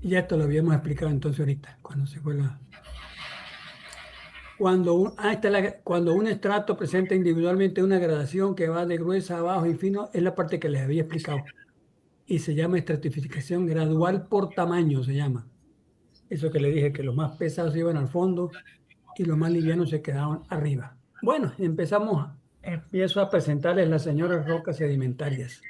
Ya esto lo habíamos explicado entonces ahorita, cuando se fue la... Cuando un estrato presenta individualmente una gradación que va de gruesa a bajo y fino, es la parte que les había explicado. Y se llama estratificación gradual por tamaño, se llama. Eso que le dije, que los más pesados iban al fondo y los más livianos se quedaban arriba. Bueno, empiezo a presentarles las señoras rocas sedimentarias.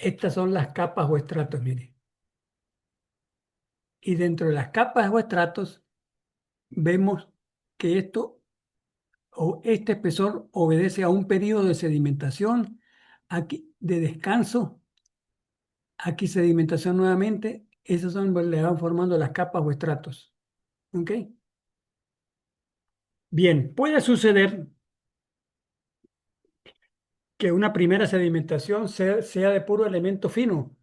Estas son las capas o estratos, mire. Y dentro de las capas o estratos vemos que este espesor obedece a un periodo de sedimentación, aquí de descanso, aquí sedimentación nuevamente. Esas son, le van formando las capas o estratos. ¿Ok? Bien, puede suceder que una primera sedimentación sea de puro elemento fino,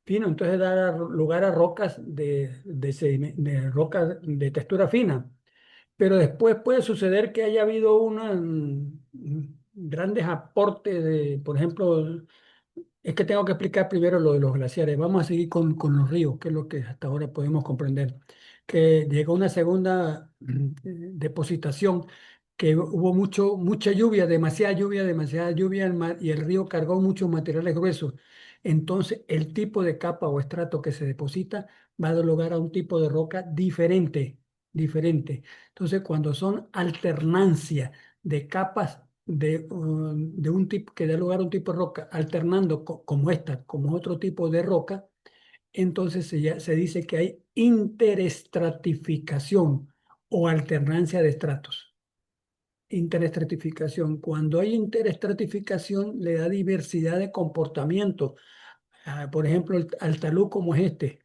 fino, entonces da lugar a rocas de rocas de textura fina. Pero después puede suceder que haya habido grandes aportes de, por ejemplo, es que tengo que explicar primero lo de los glaciares. Vamos a seguir con los ríos, que es lo que hasta ahora podemos comprender. Que llegó una segunda depositación, que hubo demasiada lluvia, y el río cargó muchos materiales gruesos. Entonces, el tipo de capa o estrato que se deposita va a dar lugar a un tipo de roca diferente. Entonces, cuando son alternancia de capas de un tipo que da lugar a un tipo de roca, alternando como esta, como otro tipo de roca, entonces se dice que hay interestratificación o alternancia de estratos. Interestratificación. Cuando hay interestratificación, le da diversidad de comportamiento. Por ejemplo, al talud como es este,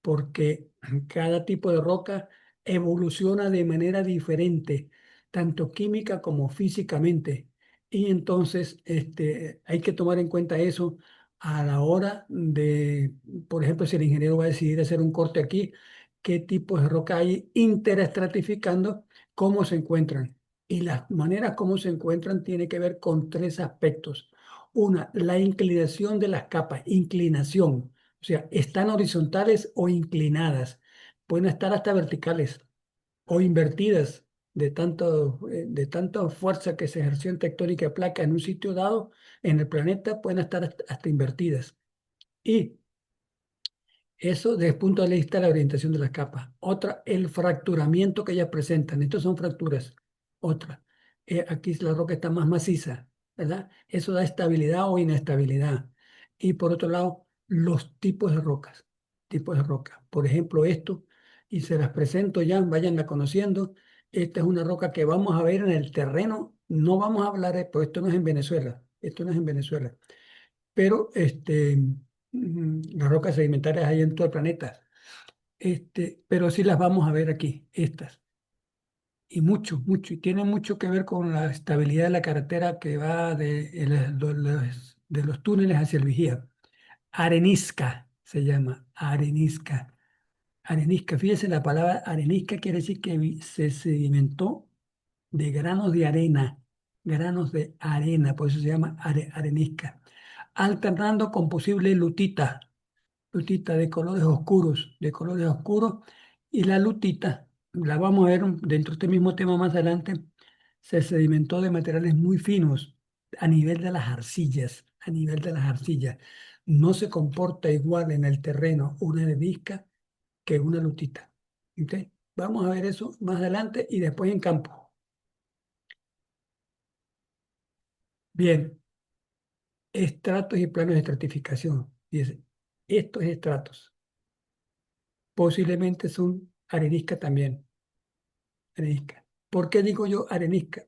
porque cada tipo de roca evoluciona de manera diferente, tanto química como físicamente. Y entonces hay que tomar en cuenta eso a la hora de, por ejemplo, si el ingeniero va a decidir hacer un corte aquí, qué tipos de roca hay interestratificando, cómo se encuentran. Y las maneras como se encuentran tiene que ver con tres aspectos. Una, la inclinación de las capas, inclinación. O sea, están horizontales o inclinadas. Pueden estar hasta verticales o invertidas de tanta fuerza que se ejerció en tectónica de placa en un sitio dado en el planeta, pueden estar hasta invertidas. Y eso desde el punto de vista de la orientación de las capas. Otra, el fracturamiento que ellas presentan. Estas son fracturas. Otra, aquí la roca está más maciza, ¿verdad? Eso da estabilidad o inestabilidad. Y por otro lado, los tipos de rocas. Tipos de roca. Por ejemplo, esto, y se las presento ya, vayanla conociendo. Esta es una roca que vamos a ver en el terreno. No vamos a hablar, pues esto no es en Venezuela. Esto no es en Venezuela, pero las rocas sedimentarias hay en todo el planeta. Pero sí las vamos a ver aquí, estas. Y mucho, y tiene mucho que ver con la estabilidad de la carretera que va de los túneles hacia el Vigía. Arenisca se llama, arenisca. Arenisca, fíjese, la palabra arenisca quiere decir que se sedimentó de granos de arena, por eso se llama arenisca, alternando con posible lutita de colores oscuros, y la lutita, la vamos a ver dentro de este mismo tema más adelante, se sedimentó de materiales muy finos a nivel de las arcillas, a nivel de las arcillas. No se comporta igual en el terreno una arenisca que una lutita. ¿Ok? Vamos a ver eso más adelante y después en campo. Bien, estratos y planos de estratificación. Fíjense, estos estratos posiblemente son arenisca también. Arenisca. ¿Por qué digo yo arenisca?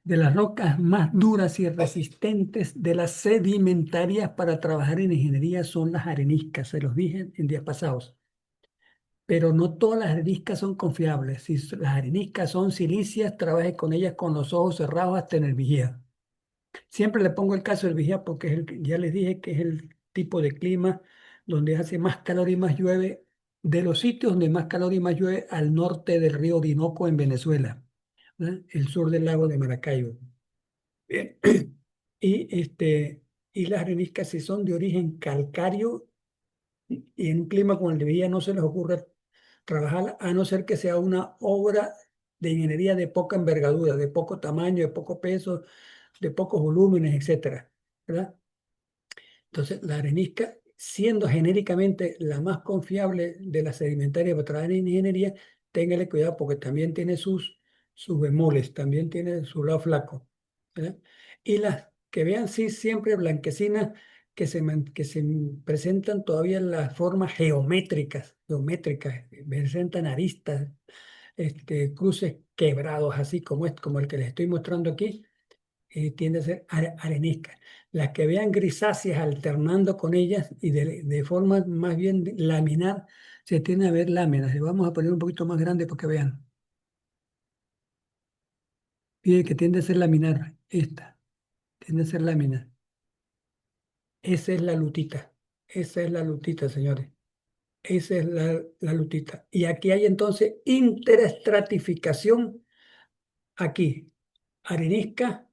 De las rocas más duras y resistentes de las sedimentarias para trabajar en ingeniería son las areniscas, se los dije en días pasados. Pero no todas las areniscas son confiables. Si las areniscas son silicias, trabaje con ellas con los ojos cerrados hasta en el vigía. Siempre le pongo el caso del Vigía porque ya les dije que es el tipo de clima donde hace más calor y más llueve, de los sitios donde más calor y más llueve al norte del río Orinoco en Venezuela. ¿verdad? El sur del lago de Maracaibo. Bien. Y las areniscas, si son de origen calcáreo y en un clima como el de Villa, no se les ocurre trabajar a no ser que sea una obra de ingeniería de poca envergadura, de poco tamaño, de poco peso, de pocos volúmenes, etcétera, ¿verdad? Entonces, la arenisca, siendo genéricamente la más confiable de las sedimentarias para trabajar en ingeniería, téngale cuidado porque también tiene sus bemoles, también tiene su lado flaco, ¿verdad? Y las que vean, sí, siempre blanquecinas, que se presentan todavía en las formas geométricas, presentan aristas, cruces quebrados, así como el que les estoy mostrando aquí, tiende a ser arenisca. Las que vean grisáceas alternando con ellas y de forma más bien laminar, se tiende a ver láminas. Le vamos a poner un poquito más grande para que vean. Fíjense que tiende a ser laminar, esta, tiende a ser lámina. Esa es la lutita. Esa es la lutita, señores. Esa es la lutita. Y aquí hay entonces interestratificación. Aquí, arenisca,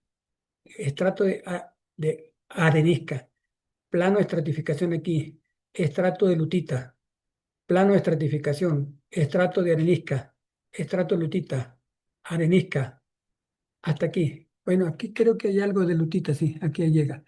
estrato de arenisca. Plano de estratificación aquí, estrato de lutita, plano de estratificación, estrato de arenisca, estrato de lutita, arenisca, hasta aquí. Bueno, aquí creo que hay algo de lutita, sí, aquí llega.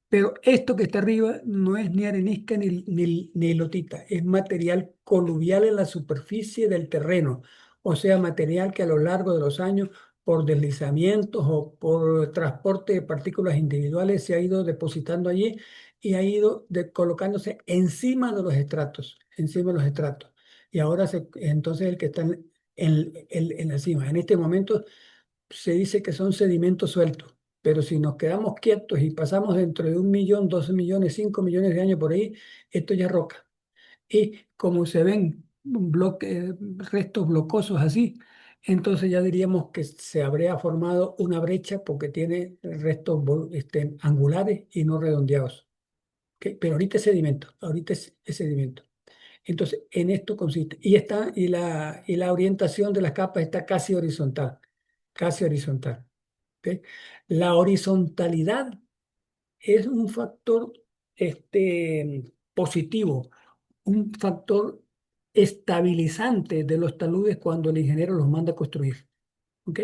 Pero esto que está arriba no es ni arenisca ni lotita, es material coluvial en la superficie del terreno, o sea, material que a lo largo de los años, por deslizamientos o por transporte de partículas individuales, se ha ido depositando allí y ha ido colocándose encima de los estratos. Y ahora entonces el que está en la cima. En este momento se dice que son sedimentos sueltos, pero si nos quedamos quietos y pasamos dentro de 1 millón, 12 millones, 5 millones de años por ahí, esto ya es roca. Y como se ven restos blocosos así, entonces ya diríamos que se habría formado una brecha porque tiene restos angulares y no redondeados. ¿Ok? Pero ahorita es sedimento, ahorita es sedimento. Entonces, en esto consiste. Y la orientación de las capas está casi horizontal, casi horizontal. ¿Ok? La horizontalidad es un factor positivo, un factor estabilizante de los taludes cuando el ingeniero los manda a construir. ¿Ok?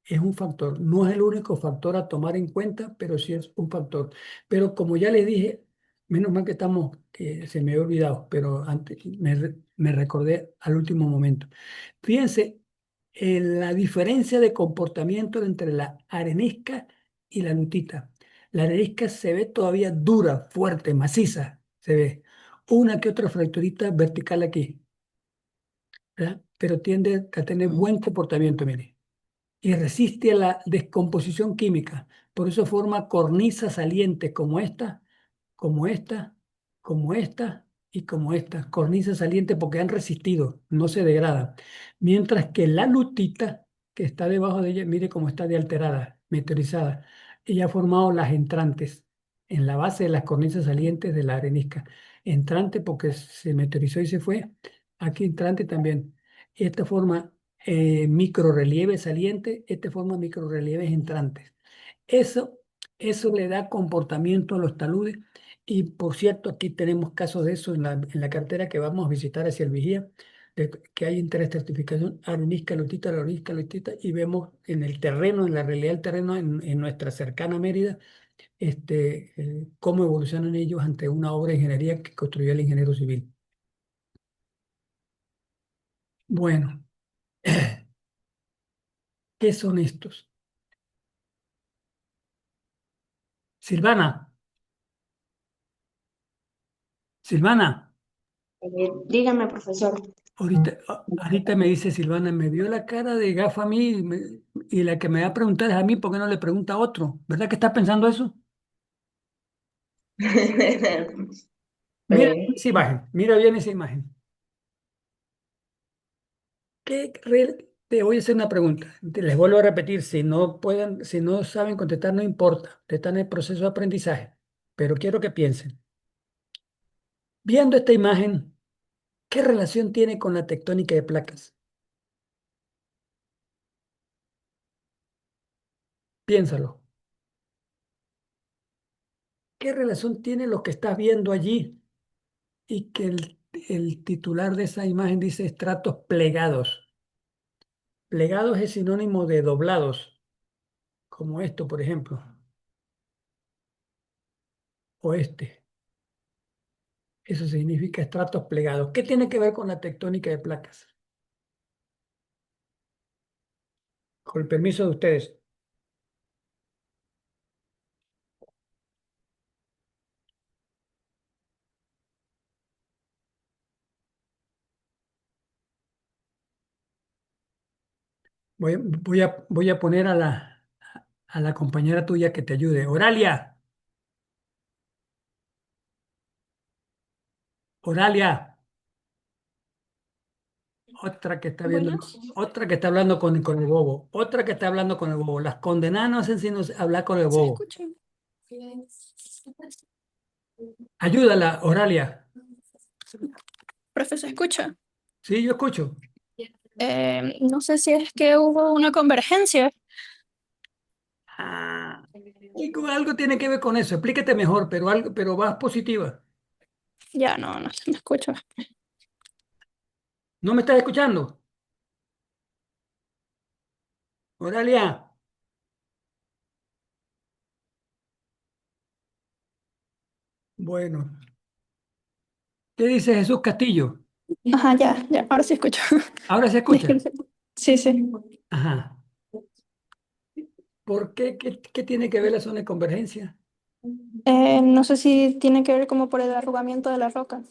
Es un factor, no es el único factor a tomar en cuenta, pero sí es un factor. Pero como ya les dije, menos mal que se me había olvidado, pero antes me recordé al último momento. Fíjense en la diferencia de comportamiento entre la arenisca y la lutita. La arenisca se ve todavía dura, fuerte, maciza, se ve. Una que otra fracturita vertical aquí, ¿verdad? Pero tiende a tener buen comportamiento, mire, y resiste a la descomposición química. Por eso forma cornisas salientes como esta, como esta, como esta y como esta. Cornisas salientes porque han resistido, no se degradan. Mientras que la lutita que está debajo de ella, mire cómo está de alterada, meteorizada. Ella ha formado las entrantes en la base de las cornisas salientes de la arenisca. Entrante porque se meteorizó y se fue. Aquí entrante también. Esta forma microrrelieves salientes, esta forma microrrelieves entrantes. Eso, eso le da comportamiento a los taludes. Y por cierto, aquí tenemos casos de eso en la cartera que vamos a visitar hacia el Vigía, que hay interestratificación arenisca, lutita, y vemos en el terreno, en la realidad del terreno, en nuestra cercana Mérida, cómo evolucionan ellos ante una obra de ingeniería que construyó el ingeniero civil. Bueno, ¿qué son estos? Silvana, Silvana. Dígame, profesor. Ahorita me dice Silvana, me vio la cara de gafa a mí y la que me va a preguntar es a mí, ¿por qué no le pregunta a otro? ¿Verdad que está pensando eso? Mira esa Eh, imagen, mira bien esa imagen. Te voy a hacer una pregunta. Les vuelvo a repetir, si no saben contestar, no importa, están en el proceso de aprendizaje, pero quiero que piensen. Viendo esta imagen, ¿qué relación tiene con la tectónica de placas? Piénsalo. ¿Qué relación tiene lo que estás viendo allí y que el titular de esa imagen dice estratos plegados? Plegados es sinónimo de doblados, como esto, por ejemplo, o este. Eso significa estratos plegados. ¿Qué tiene que ver con la tectónica de placas? Con el permiso de ustedes. Voy a poner a la compañera tuya que te ayude. Oralia, Oralia, otra que está viendo, Buenas. otra que está hablando con el bobo, otra que está hablando con el bobo. Las condenadas no hacen sino hablar con el ¿Se bobo. escucha? Ayúdala, Oralia. Profe, ¿se escucha? Sí, yo escucho. No sé si es que hubo una convergencia. Ah, algo tiene que ver con eso. Explíquete mejor, pero algo, pero vas positiva. Ya, no se me escucha. ¿No me estás escuchando? Oralia. Bueno, ¿qué dice Jesús Castillo? Ajá, ya, ahora sí escucho. Ahora se escucha. Disculpe. Sí, sí. Ajá. ¿Por qué? ¿Qué tiene que ver la zona de convergencia? No sé si tiene que ver como por el arrugamiento de la roca.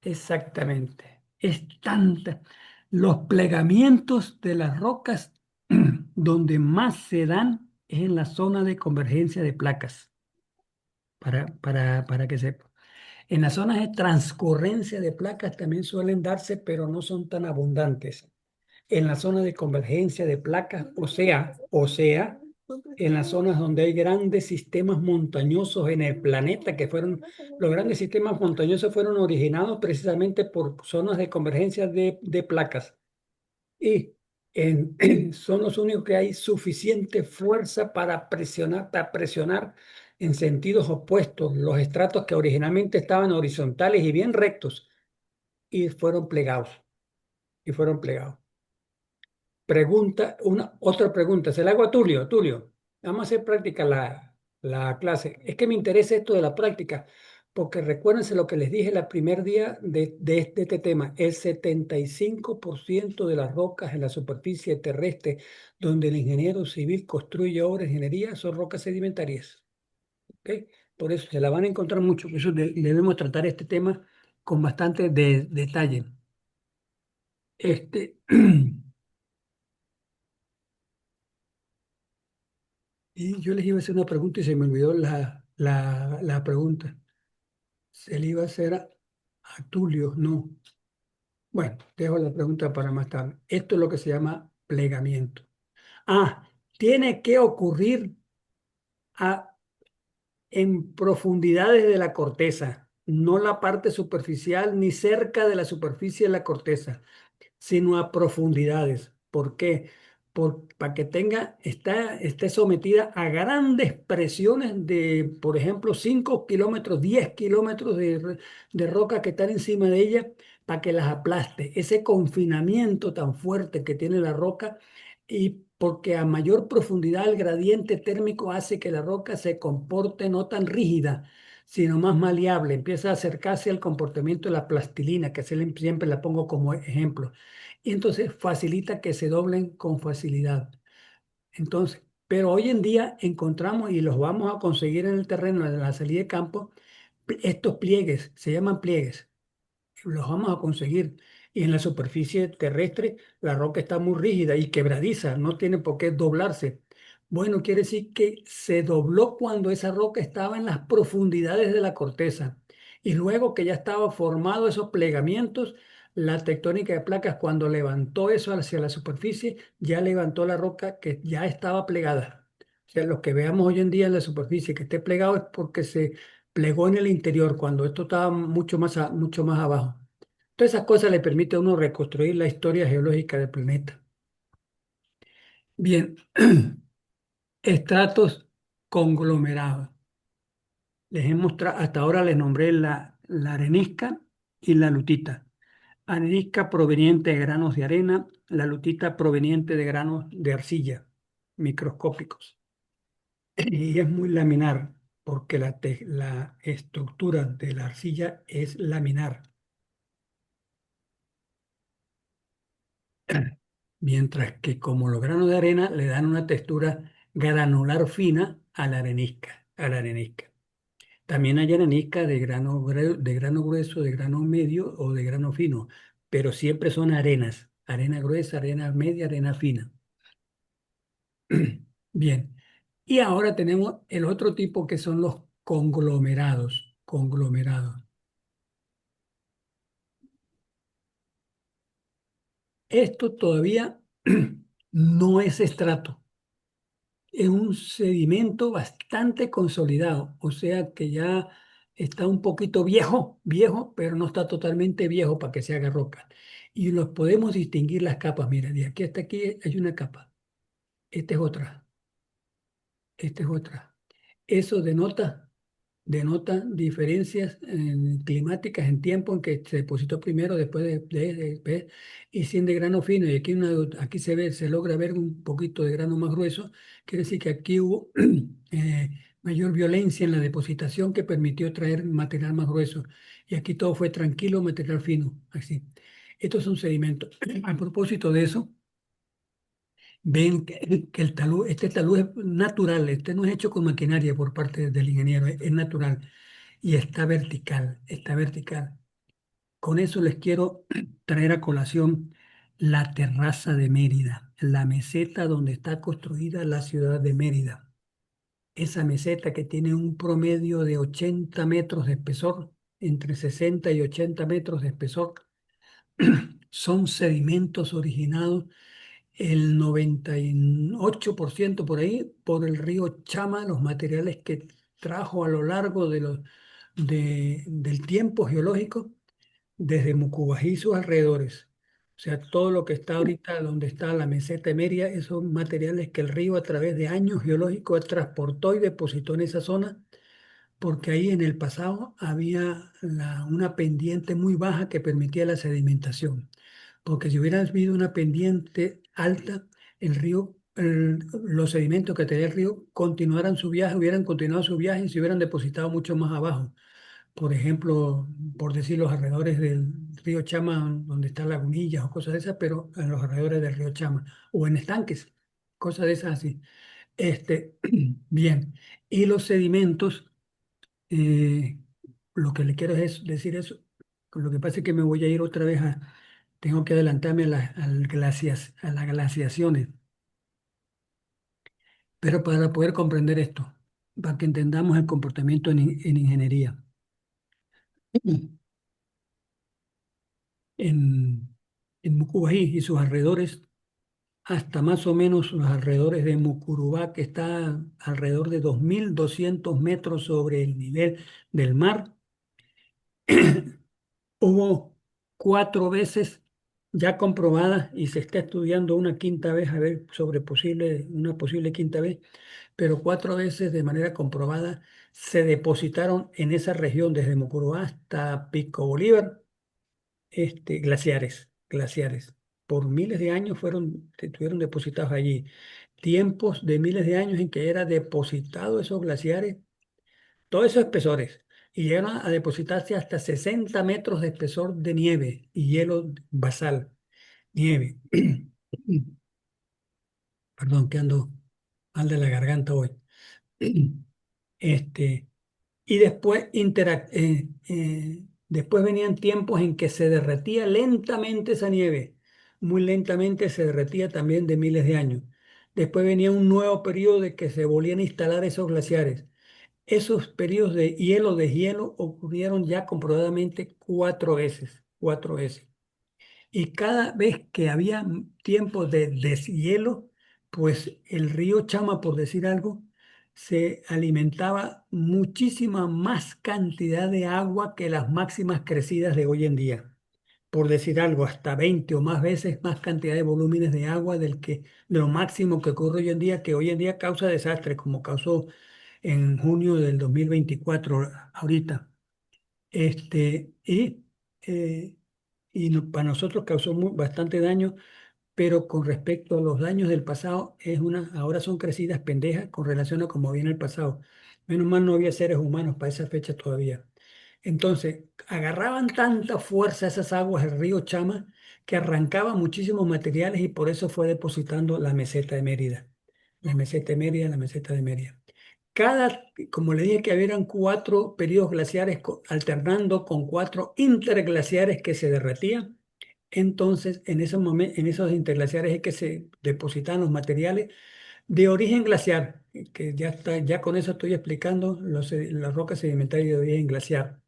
Exactamente. Es tanta. Los plegamientos de las rocas donde más se dan es en la zona de convergencia de placas, para que sepa. En las zonas de transcurrencia de placas también suelen darse, pero no son tan abundantes. En la zona de convergencia de placas, o sea, en las zonas donde hay grandes sistemas montañosos en el planeta, los grandes sistemas montañosos fueron originados precisamente por zonas de convergencia de placas. Y son los únicos que hay suficiente fuerza para presionar en sentidos opuestos los estratos que originalmente estaban horizontales y bien rectos y fueron plegados, y fueron plegados. Otra pregunta, se la hago a Tulio. Tulio, vamos a hacer práctica la clase. Es que me interesa esto de la práctica, porque recuérdense lo que les dije el primer día de este tema. El 75% de las rocas en la superficie terrestre donde el ingeniero civil construye obras de ingeniería son rocas sedimentarias. ¿Ok? Por eso se la van a encontrar mucho. Por eso debemos tratar este tema con bastante detalle. Este. Y yo les iba a hacer una pregunta y se me olvidó la pregunta. Se le iba a hacer a Tulio, no. Bueno, dejo la pregunta para más tarde. Esto es lo que se llama plegamiento. Ah, tiene que ocurrir a- en profundidades de la corteza, no la parte superficial ni cerca de la superficie de la corteza, sino a profundidades. ¿Por qué? Para que esté sometida a grandes presiones de, por ejemplo, 5 kilómetros, 10 kilómetros de roca que están encima de ella, para que las aplaste. Ese confinamiento tan fuerte que tiene la roca y porque a mayor profundidad el gradiente térmico hace que la roca se comporte no tan rígida, sino más maleable. Empieza a acercarse al comportamiento de la plastilina, que siempre la pongo como ejemplo. Y entonces facilita que se doblen con facilidad. Entonces, pero hoy en día encontramos y los vamos a conseguir en el terreno, en la salida de campo, estos pliegues, se llaman pliegues, los vamos a conseguir. Y en la superficie terrestre la roca está muy rígida y quebradiza, no tiene por qué doblarse. Bueno, quiere decir que se dobló cuando esa roca estaba en las profundidades de la corteza. Y luego que ya estaba formado esos plegamientos, la tectónica de placas cuando levantó eso hacia la superficie, ya levantó la roca que ya estaba plegada. O sea, lo que veamos hoy en día en la superficie que esté plegado es porque se plegó en el interior, cuando esto estaba mucho más abajo. Todas esas cosas le permiten a uno reconstruir la historia geológica del planeta. Bien, Estratos conglomerados. Les he mostrado, hasta ahora les nombré la arenisca y la lutita. Arenisca proveniente de granos de arena, la lutita proveniente de granos de arcilla, microscópicos. Y es muy laminar, porque la estructura de la arcilla es laminar, mientras que como los granos de arena le dan una textura granular fina a la arenisca, a la arenisca. También hay arenisca de grano grueso, de grano medio o de grano fino, pero siempre son arenas, arena gruesa, arena media, arena fina. Bien, y ahora tenemos el otro tipo que son los conglomerados, conglomerados. Esto todavía no es estrato, es un sedimento bastante consolidado, o sea que ya está un poquito viejo, viejo, pero no está totalmente viejo para que se haga roca. Y los podemos distinguir las capas. Mira, de aquí hasta aquí hay una capa, esta es otra, esta es otra. Eso denota diferencias climáticas en tiempo en que se depositó primero, después de y sin de grano fino. Y aquí, aquí se logra ver un poquito de grano más grueso. Quiere decir que aquí hubo eh, mayor violencia en la depositación que permitió traer material más grueso. Y aquí todo fue tranquilo, material fino, así. Estos son sedimentos. A propósito de eso, ven que este talud es natural, este no es hecho con maquinaria por parte del ingeniero, es natural y está vertical, está vertical. Con eso les quiero traer a colación la terraza de Mérida, la meseta donde está construida la ciudad de Mérida. Esa meseta que tiene un promedio de 80 metros de espesor, entre 60 y 80 metros de espesor, son sedimentos originados el 98% por ahí por el río Chama, los materiales que trajo a lo largo del tiempo geológico desde Mucubají y sus alrededores. O sea, todo lo que está ahorita donde está la meseta Emeria, esos materiales que el río a través de años geológicos transportó y depositó en esa zona, porque ahí en el pasado había una pendiente muy baja que permitía la sedimentación. Porque si hubiera habido una pendiente alta, el río, los sedimentos que tenía el río continuaran su viaje, hubieran continuado su viaje y se hubieran depositado mucho más abajo. Por ejemplo, por decir los alrededores del río Chama, donde están lagunillas o cosas de esas, pero en los alrededores del río Chama, o en estanques, cosas de esas así. Bien, y los sedimentos, eh, lo que le quiero es decir eso, lo que pasa es que me voy a ir otra vez tengo que adelantarme a las glaciaciones, pero para poder comprender esto, para que entendamos el comportamiento en ingeniería. En, en Mucubají y sus alrededores, hasta más o menos los alrededores de Mucurubá, que está alrededor de 2.200 metros sobre el nivel del mar, hubo 4 veces ya comprobadas y se está estudiando una quinta vez, a ver sobre una posible quinta vez, pero 4 veces de manera comprobada se depositaron en esa región desde Mucurubá hasta Pico Bolívar glaciares. Por miles de años estuvieron depositados allí. Tiempos de miles de años en que era depositado esos glaciares, todos esos espesores, y llegaron a depositarse hasta 60 metros de espesor de nieve y hielo basal, nieve. Perdón, que ando mal de la garganta hoy. Este, Y después venían tiempos en que se derretía lentamente esa nieve, muy lentamente se derretía también de miles de años. Después venía un nuevo periodo de que se volvían a instalar esos glaciares. Esos periodos de deshielo ocurrieron ya comprobadamente 4 veces, 4 veces. Y cada vez que había tiempos de deshielo, pues el río Chama, por decir algo, se alimentaba muchísima más cantidad de agua que las máximas crecidas de hoy en día. por decir algo, hasta 20 o más veces más cantidad de volúmenes de agua de lo máximo que ocurre hoy en día, que hoy en día causa desastres, como causó en junio del 2024, ahorita. Este, y eh, para nosotros causó bastante daño, pero con respecto a los daños del pasado, ahora son crecidas pendejas con relación a cómo viene el pasado. Menos mal no había seres humanos para esa fecha todavía. Entonces, agarraban tanta fuerza esas aguas del río Chama que arrancaban muchísimos materiales y por eso fue depositando la meseta de Mérida. La meseta de Mérida, la meseta de Mérida. Como le dije que habían 4 periodos glaciares alternando con 4 interglaciares que se derretían, entonces en esos momentos, en esos interglaciares es que se depositan los materiales de origen glaciar, que ya está, ya con eso estoy explicando las rocas sedimentarias de origen glaciar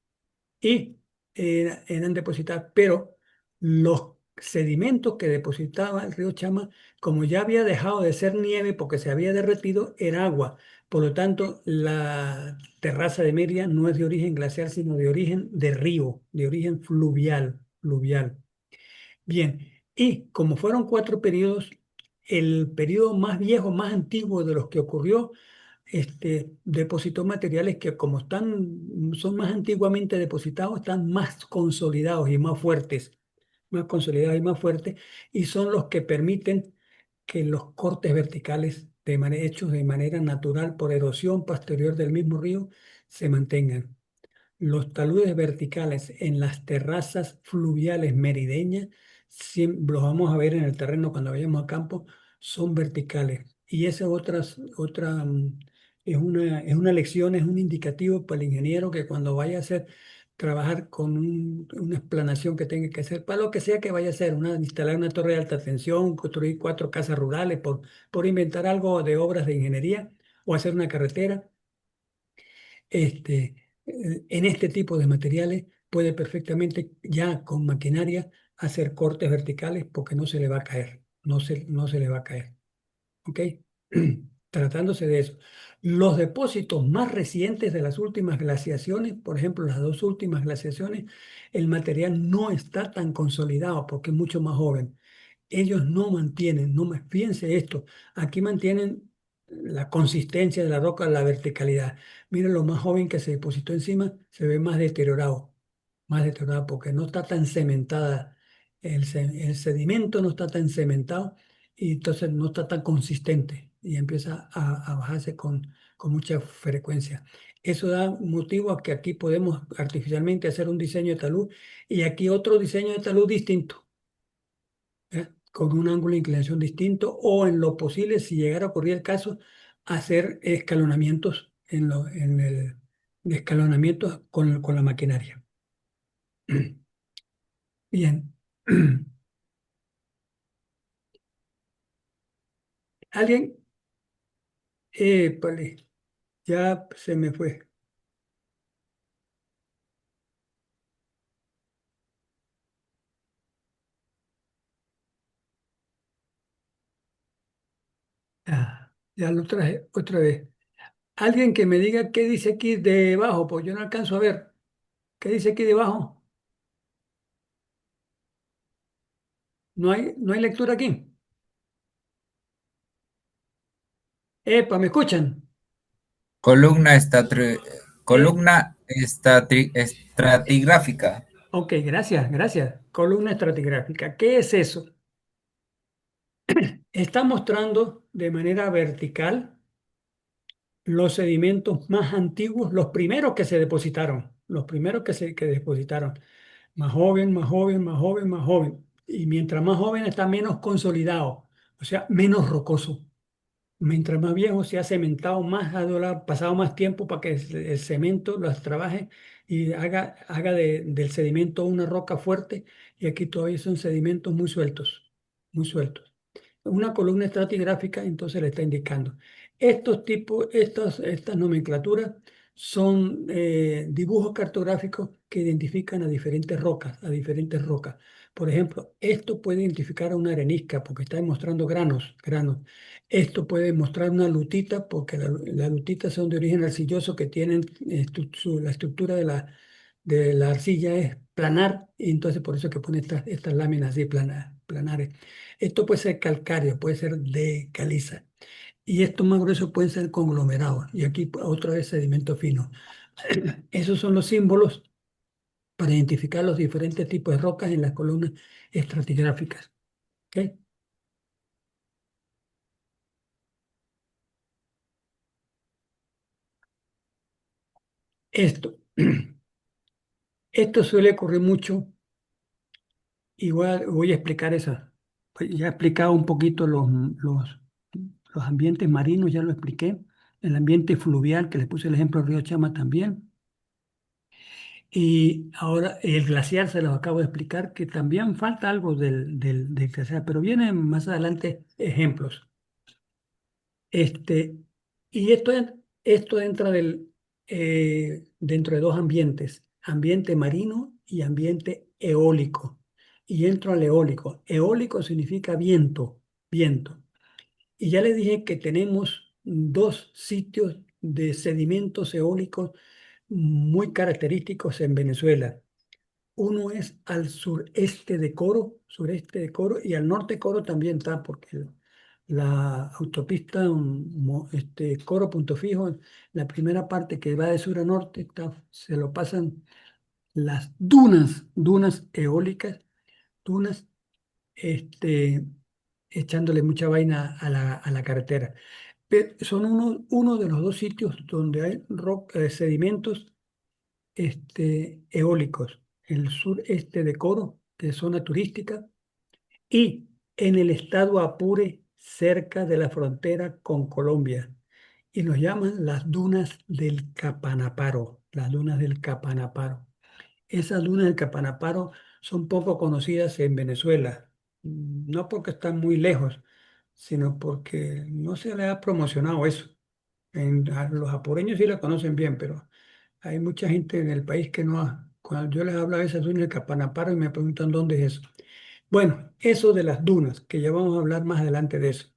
y eran depositadas, pero los sedimentos que depositaba el río Chama, como ya había dejado de ser nieve porque se había derretido, era agua. Por lo tanto, la terraza de Mérida no es de origen glaciar, sino de origen de río, de origen fluvial. Bien, y como fueron 4 periodos, el periodo más viejo, más antiguo de los que ocurrió, depositó materiales que como son más antiguamente depositados, están más consolidados y más consolidados y más fuertes, y son los que permiten que los cortes verticales hechos de manera natural por erosión posterior del mismo río se mantengan. Los taludes verticales en las terrazas fluviales merideñas, los vamos a ver en el terreno cuando vayamos a campo, son verticales. Y esa es una lección, es un indicativo para el ingeniero que cuando vaya a trabajar con una explanación que tenga que hacer, para lo que sea que vaya a hacer, instalar una torre de alta tensión, construir 4 casas rurales, por inventar algo de obras de ingeniería o hacer una carretera en este tipo de materiales puede perfectamente ya con maquinaria hacer cortes verticales porque no se le va a caer, no se le va a caer. ¿Ok? Tratándose de eso. Los depósitos más recientes de las últimas glaciaciones, por ejemplo, las 2 últimas glaciaciones, el material no está tan consolidado porque es mucho más joven. Ellos no mantienen, no más, fíjense esto, aquí mantienen la consistencia de la roca, la verticalidad. Miren lo más joven que se depositó encima, se ve más deteriorado porque no está tan cementada, el sedimento no está tan cementado y entonces no está tan consistente y empieza a bajarse con mucha frecuencia. Eso da motivo a que aquí podemos artificialmente hacer un diseño de talud y aquí otro diseño de talud distinto, con un ángulo de inclinación distinto o en lo posible, si llegara a ocurrir el caso, hacer escalonamientos escalonamientos con la maquinaria. Bien. ¿Alguien? Épale, ya se me fue. Ya lo traje otra vez. Alguien que me diga qué dice aquí debajo, pues yo no alcanzo a ver. ¿Qué dice aquí debajo? No hay lectura aquí. ¿Me escuchan? Columna, Eh, estratigráfica. ok, gracias. Columna estratigráfica. ¿Qué es eso? Está mostrando de manera vertical los sedimentos más antiguos, los primeros que se depositaron, que depositaron. Más joven, más joven, más joven, más joven. Y mientras más joven está menos consolidado, o sea, menos rocoso. Mientras más viejo se ha cementado más, pasado más tiempo para que el cemento los trabaje y haga del sedimento una roca fuerte. Y aquí todavía son sedimentos muy sueltos, muy sueltos. Una columna estratigráfica entonces le está indicando. Estas nomenclaturas son dibujos cartográficos que identifican a diferentes rocas, a diferentes rocas. Por ejemplo, esto puede identificar a una arenisca porque está demostrando granos. Esto puede mostrar una lutita porque las lutitas son de origen arcilloso que tienen la estructura de la arcilla es planar, y entonces por eso es que pone estas láminas así planares. Esto puede ser calcáreo, puede ser de caliza. Y estos más gruesos pueden ser conglomerados. Y aquí otra vez sedimento fino. Esos son los símbolos para identificar los diferentes tipos de rocas en las columnas estratigráficas. ¿Ok? Esto. Esto suele ocurrir mucho. Igual voy a explicar eso. Pues ya he explicado un poquito los ambientes marinos, ya lo expliqué. El ambiente fluvial, que les puse el ejemplo del río Chama también. Y ahora el glaciar se los acabo de explicar, que también falta algo del glaciar, pero vienen más adelante ejemplos. Este, y esto entra dentro de dos ambientes, ambiente marino y ambiente eólico. Y entro al eólico. Eólico significa viento, viento. Y ya les dije que tenemos dos sitios de sedimentos eólicos muy característicos en Venezuela. Uno es al sureste de Coro, y al norte de Coro también está, porque la autopista Coro Punto Fijo, la primera parte que va de sur a norte, se lo pasan las dunas eólicas, dunas, este, echándole mucha vaina a la carretera. Pero son uno de los dos sitios donde hay sedimentos eólicos, el sureste de Coro, que es zona turística, y en el estado Apure, cerca de la frontera con Colombia. Y nos llaman las dunas del Capanaparo, las dunas del Capanaparo. Esas dunas del Capanaparo son poco conocidas en Venezuela, no porque están muy lejos, sino porque no se le ha promocionado eso. A los apureños sí la conocen bien, pero hay mucha gente en el país que no ha. Cuando yo les hablo a veces de el Capanaparo y me preguntan dónde es eso. Bueno, eso de las dunas, que ya vamos a hablar más adelante de eso.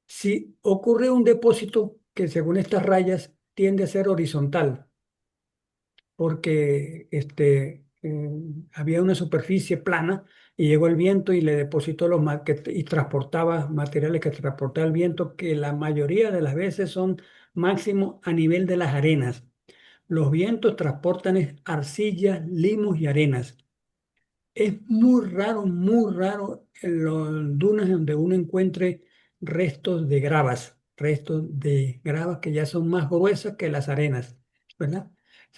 Si ocurre un depósito que según estas rayas tiende a ser horizontal, porque había una superficie plana y llegó el viento y le depositó y transportaba materiales que transportaba el viento, que la mayoría de las veces son máximo a nivel de las arenas. Los vientos transportan arcillas, limos y arenas. Es muy raro en los dunas donde uno encuentre restos de gravas que ya son más gruesas que las arenas, ¿verdad?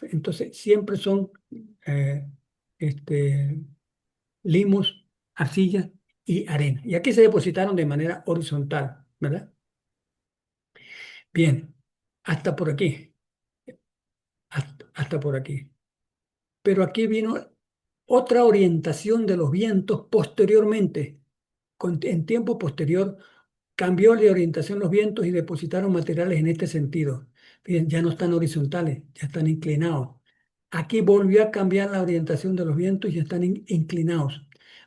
Entonces, siempre son eh, este, limos, arcillas y arena. Y aquí se depositaron de manera horizontal, ¿verdad? Bien, hasta por aquí, hasta por aquí. Pero aquí vino otra orientación de los vientos posteriormente. En tiempo posterior cambió la orientación los vientos y depositaron materiales en este sentido. Bien, ya no están horizontales, ya están inclinados. Aquí volvió a cambiar la orientación de los vientos y ya están inclinados.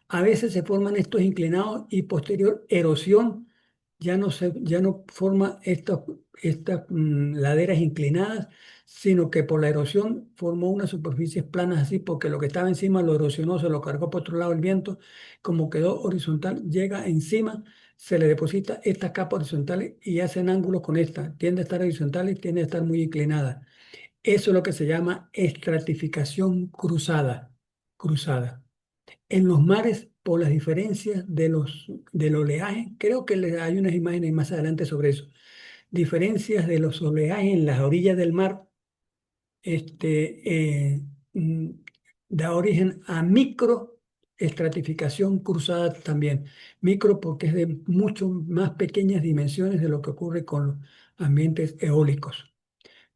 A veces se forman estos inclinados y posterior erosión ya no forma estas laderas inclinadas, sino que por la erosión formó unas superficies planas así, porque lo que estaba encima lo erosionó, se lo cargó por otro lado el viento, como quedó horizontal, llega encima, se le deposita estas capas horizontales y hacen ángulos con esta, tiende a estar horizontal y tiende a estar muy inclinada. Eso es lo que se llama estratificación cruzada. En los mares, por las diferencias del oleaje, creo que hay unas imágenes más adelante sobre eso, diferencias de los oleajes en las orillas del mar, este, mm, da origen a microestratificación cruzada también. Micro porque es de mucho más pequeñas dimensiones de lo que ocurre con los ambientes eólicos.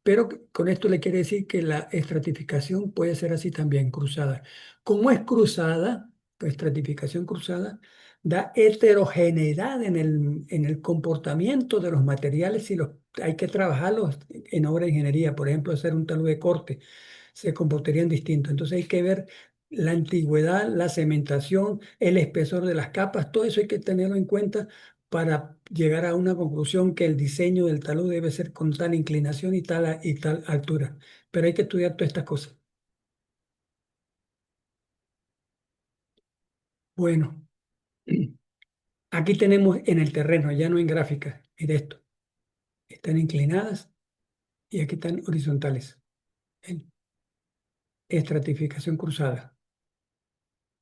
Pero con esto le quiere decir que la estratificación puede ser así también, cruzada. Como es cruzada, pues estratificación cruzada, da heterogeneidad en el comportamiento de los materiales y hay que trabajarlos en obra de ingeniería. Por ejemplo, hacer un talud de corte, se comportarían distintos. Entonces hay que ver la antigüedad, la cementación, el espesor de las capas, todo eso hay que tenerlo en cuenta para llegar a una conclusión que el diseño del talud debe ser con tal inclinación y tal altura. Pero hay que estudiar todas estas cosas. Bueno, aquí tenemos en el terreno, ya no en gráfica. Mira esto. Están inclinadas y aquí están horizontales. En estratificación cruzada.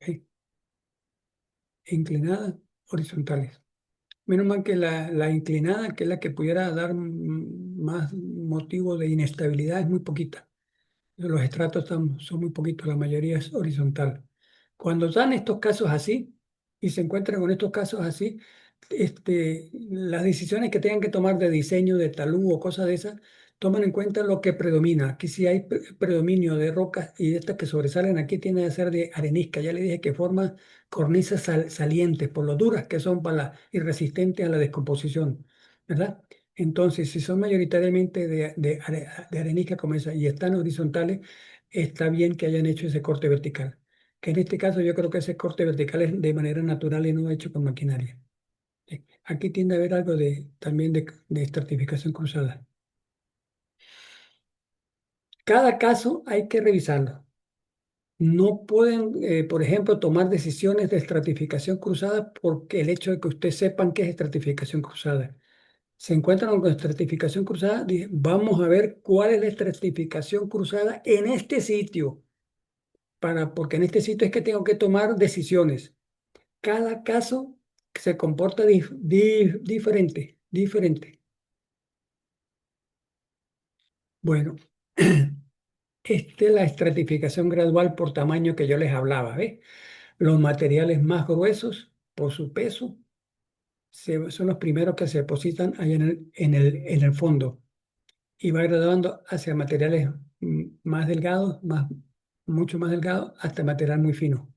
¿Ok? Inclinadas, horizontales. Menos mal que la inclinada, que es la que pudiera dar más motivo de inestabilidad, es muy poquita. Los estratos son muy poquitos, la mayoría es horizontal. Cuando dan estos casos así y se encuentran con estos casos así, las decisiones que tengan que tomar de diseño, de talud o cosas de esas, toman en cuenta lo que predomina. Aquí si hay predominio de rocas y estas que sobresalen aquí tiene que ser de arenisca. Ya le dije que forma cornisas salientes por lo duras que son y resistentes a la descomposición, ¿verdad? Entonces, si son mayoritariamente de arenisca como esa y están horizontales, está bien que hayan hecho ese corte vertical. Que en este caso yo creo que ese corte vertical es de manera natural y no hecho con maquinaria. Sí. Aquí tiende a haber algo también de estratificación cruzada. Cada caso hay que revisarlo. No pueden, por ejemplo, tomar decisiones de estratificación cruzada porque el hecho de que ustedes sepan qué es estratificación cruzada. Se encuentran con estratificación cruzada, vamos a ver cuál es la estratificación cruzada en este sitio, porque en este sitio es que tengo que tomar decisiones. Cada caso se comporta diferente. Bueno, esta es la estratificación gradual por tamaño que yo les hablaba, ¿ves? Los materiales más gruesos por su peso son los primeros que se depositan ahí en el fondo y va graduando hacia materiales más delgados, mucho más delgados, hasta material muy fino.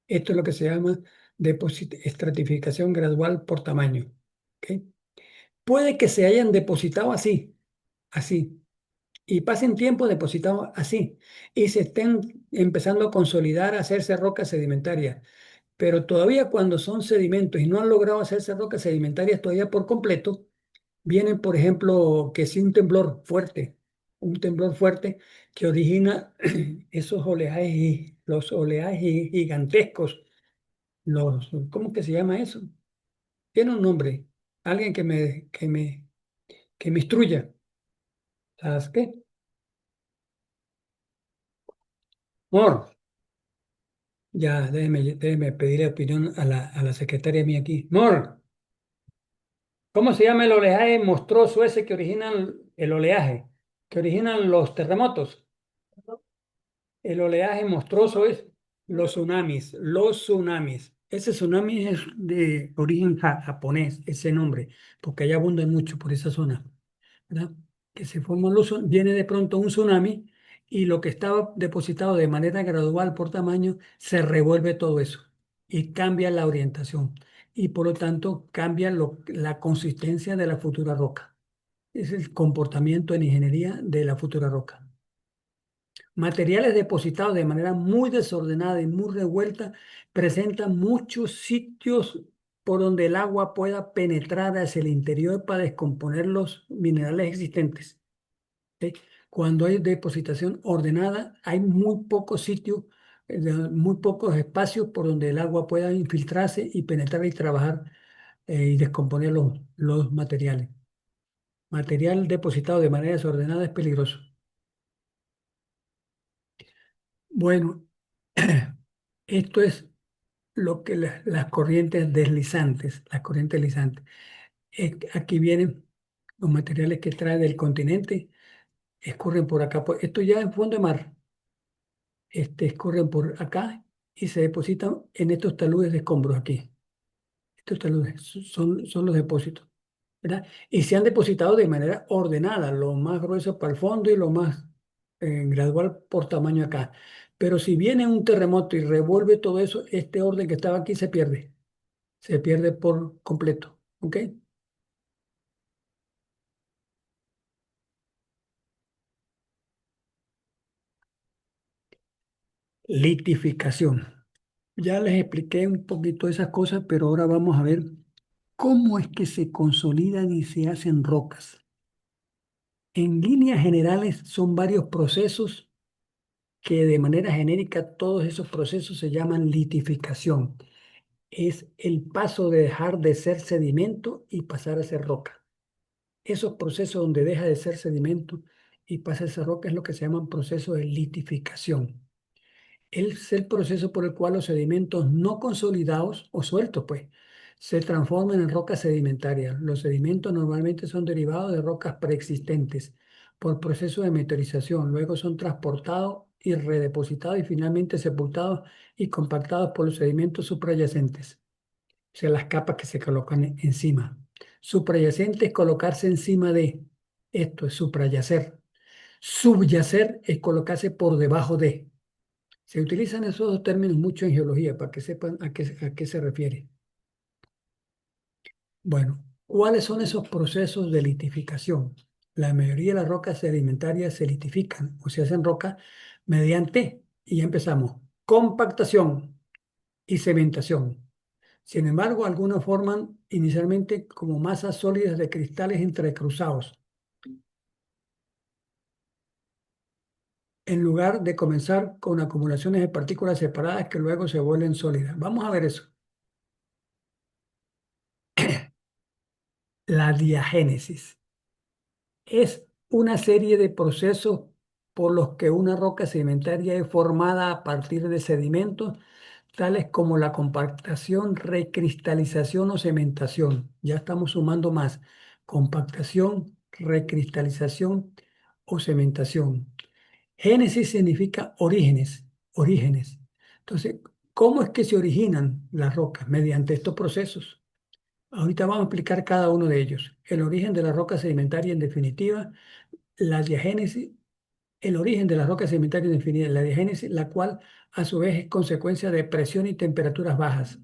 Esto es lo que se llama estratificación gradual por tamaño. ¿Ok? Puede que se hayan depositado así, y pasen tiempo depositados así, y se estén empezando a consolidar, a hacerse rocas sedimentarias. Pero todavía cuando son sedimentos y no han logrado hacerse rocas sedimentarias todavía por completo, vienen, por ejemplo, que si un temblor fuerte que origina esos oleajes, los oleajes gigantescos, ¿cómo que se llama eso? Tiene un nombre, alguien que me instruya. ¿Sabes qué? Mor, ya, déjeme pedirle opinión a la secretaria mía aquí. Mor, ¿cómo se llama el oleaje monstruoso ese que origina el oleaje, que originan los terremotos? El oleaje monstruoso es los tsunamis, los tsunamis. Ese tsunami es de origen japonés, ese nombre, porque allá abundan mucho por esa zona, ¿verdad? Que se forma viene de pronto un tsunami y lo que estaba depositado de manera gradual por tamaño, se revuelve todo eso y cambia la orientación y por lo tanto cambia la consistencia de la futura roca. Es el comportamiento en ingeniería de la futura roca. Materiales depositados de manera muy desordenada y muy revuelta presentan muchos sitios por donde el agua pueda penetrar hacia el interior para descomponer los minerales existentes. ¿Sí? Cuando hay depositación ordenada, hay muy pocos sitios, muy pocos espacios por donde el agua pueda infiltrarse y penetrar y trabajar y descomponer los materiales. Material depositado de manera desordenada es peligroso. Bueno, esto es lo que las corrientes deslizantes, Aquí vienen los materiales que trae del continente, escurren por acá. Esto ya es fondo de mar. Escurren por acá y se depositan en estos taludes de escombros aquí. Estos taludes son los depósitos, ¿verdad? Y se han depositado de manera ordenada, lo más grueso para el fondo y lo más gradual por tamaño acá. Pero si viene un terremoto y revuelve todo eso, este orden que estaba aquí se pierde por completo, ¿ok? Litificación. Ya les expliqué un poquito esas cosas, pero ahora vamos a ver cómo es que se consolidan y se hacen rocas. En líneas generales son varios procesos que de manera genérica todos esos procesos se llaman litificación. Es el paso de dejar de ser sedimento y pasar a ser roca. Esos procesos donde deja de ser sedimento y pasa a ser roca es lo que se llaman procesos de litificación. Es el proceso por el cual los sedimentos no consolidados o sueltos, pues, se transforman en rocas sedimentarias. Los sedimentos normalmente son derivados de rocas preexistentes por proceso de meteorización. Luego son transportados y redepositados y finalmente sepultados y compactados por los sedimentos suprayacentes, o sea, las capas que se colocan encima. Suprayacente es colocarse encima de, esto es suprayacer. Subyacer es colocarse por debajo de. Se utilizan esos dos términos mucho en geología para que sepan a qué se refiere. Bueno, ¿cuáles son esos procesos de litificación? La mayoría de las rocas sedimentarias se litifican o se hacen roca mediante, y ya empezamos, compactación y cementación. Sin embargo, algunas forman inicialmente como masas sólidas de cristales entrecruzados, en lugar de comenzar con acumulaciones de partículas separadas que luego se vuelven sólidas. Vamos a ver eso. La diagénesis es una serie de procesos por los que una roca sedimentaria es formada a partir de sedimentos, tales como la compactación, recristalización o cementación. Ya estamos sumando más. Compactación, recristalización o cementación. Génesis significa orígenes, orígenes. Entonces, ¿cómo es que se originan las rocas? Mediante estos procesos. Ahorita vamos a explicar cada uno de ellos. El origen de la roca sedimentaria en definitiva, la diagénesis, el origen de la roca sedimentaria en definitiva, la diagénesis, la cual a su vez es consecuencia de presión y temperaturas bajas.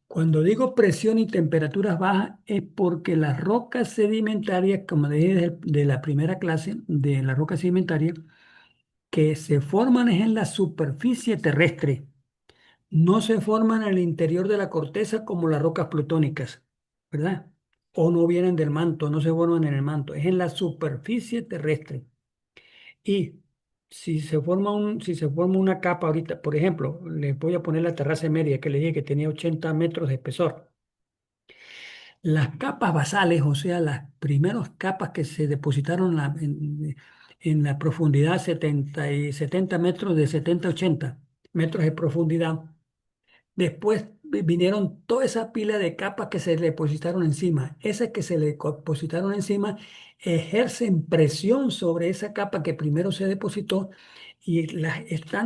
Cuando digo presión y temperaturas bajas es porque las rocas sedimentarias, como dije de la primera clase de la roca sedimentaria, que se forman es en la superficie terrestre. No se forman en el interior de la corteza como las rocas plutónicas, ¿verdad? O no vienen del manto, no se forman en el manto, es en la superficie terrestre. Y si se forma una capa ahorita, por ejemplo, le voy a poner la terraza media que le dije que tenía 80 metros de espesor. Las capas basales, o sea, las primeras capas que se depositaron en la profundidad 70 metros, de 70 a 80 metros de profundidad. Después vinieron toda esa pila de capas que se le depositaron encima. Esas que se le depositaron encima ejercen presión sobre esa capa que primero se depositó y las están